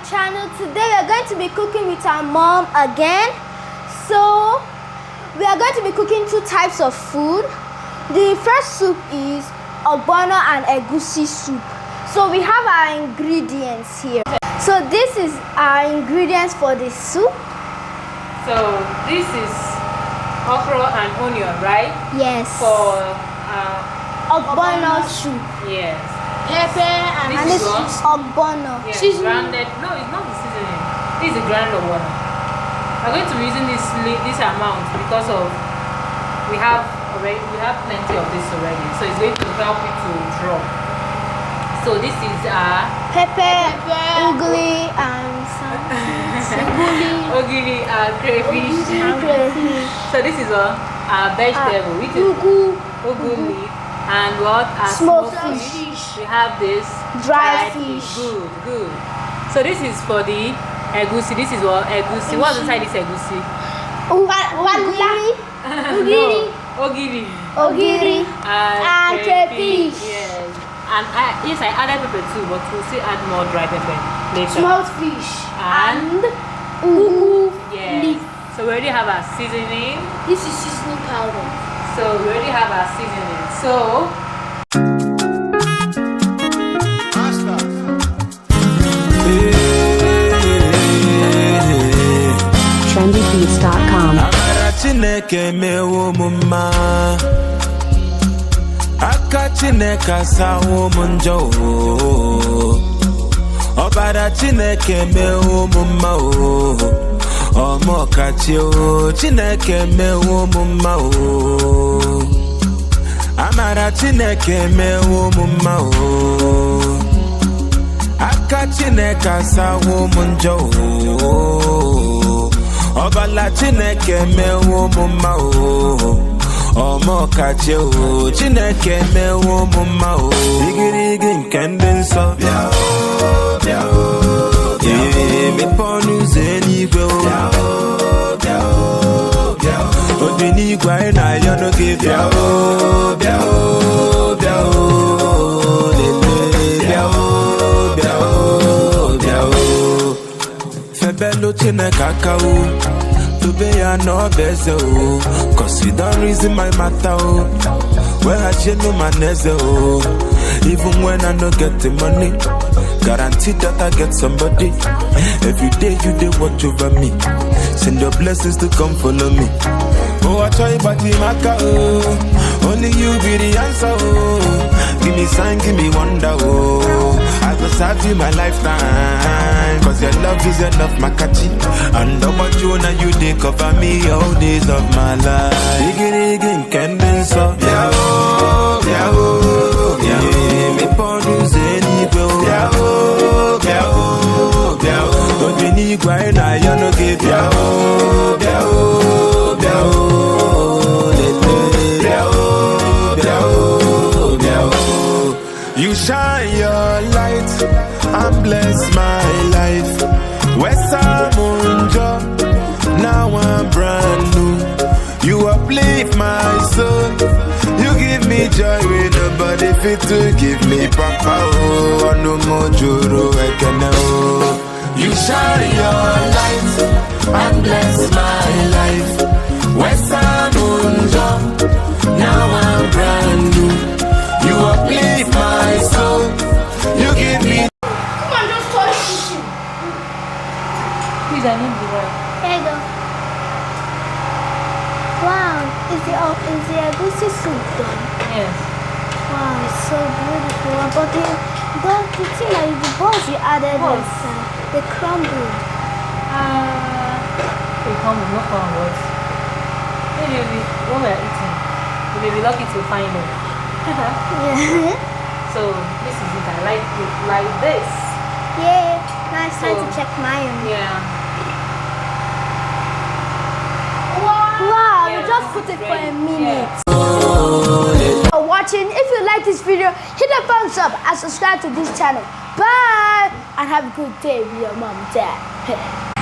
channel. Today we are going to be cooking with our mom again. So we are going to be cooking two types of food. The first soup is ogbono and egusi soup. So we have our ingredients here. So this is our ingredients for the soup. So this is okra and onion, right? Yes. For ogbono soup. Yes. Pepper and this is ogbono. Yes, grounded. No, it's not the seasoning. This is the grounded one. We're going to be using this amount because of we have plenty of this already. So it's going to help it to drop. So this is pepper, ugly and ogiri and crayfish. So this is a vegetable, which is ugu leaf. And what? Smoked fish. We have this dry fish. Good. So this is for the egusi. This is what egusi. What's inside this egusi? Ogiri and crayfish. Yes. And yes, I added pepper too, but we'll still add more dry pepper later. Smoked fish and ugu leaf. So we already have our seasoning. This is seasoning powder. So we already have our seasoning. So trendybeats.com. Aka Chineke asawo m njọ ọbara Chineke mewo m mma o ọmọkachi o Chineke mewo m mma o amara Chineke mewo m mma o aka Chineke asawo m njọ o ọbara Chineke mewo m mma o ọmọkachi o Chineke mewo m mma o igirigi nke ndị nsọ bịa o bịa o mepe ọnụ ụzọ eluigwe o bịa o bịa o bịa o obi n'igwe anyị na-ayọ n'oge bịa o bịa o bịa o lele bịa o bịa o bịa o febelu Chineke aka o tobe ya no beze o cause you don't reason my matter o where I no maneze o even when I no get the money guarantee that I get somebody every day you dey watch over me send your blessings to come follow me oh I try but maka o only you be the answer o give me sign give me wonder o I go serve you my lifetime cause your love is enough makachi and about you now you dey cover me all days of my life igirigi nke ndị nsọ bịa o bịa o bịa o mepe ọnụ ụzọ eluigwe o bịa o bịa o bịa o obi n'igwe anyị na-ayọ n'oge bịa o bịa o bịa o lele bịa o bịa o bịa o you shine your light and bless my life Wesamunjo now I'm brand new you uplift my soul you give me joy when nobody fit to give me papa oh no more joro ekene oh you shine your light and bless my life Wesamunjo now I'm brand new you uplift my soul you give me please I need the right. There you go. Wow, is the egusi soup done? Yes. Wow, it's so beautiful. But the thing like the balls you added is they crumble. They crumble, not crumble. Maybe when we are eating, we may be lucky to find them. Yeah. So this is it. I like it like this. Yeah. Now it's time to check mine. Yeah. Wow, Yeah, we just put it for a minute. Yeah. For watching. If you like this video, hit the thumbs up and subscribe to this channel. Bye and have a good day with your mom and dad.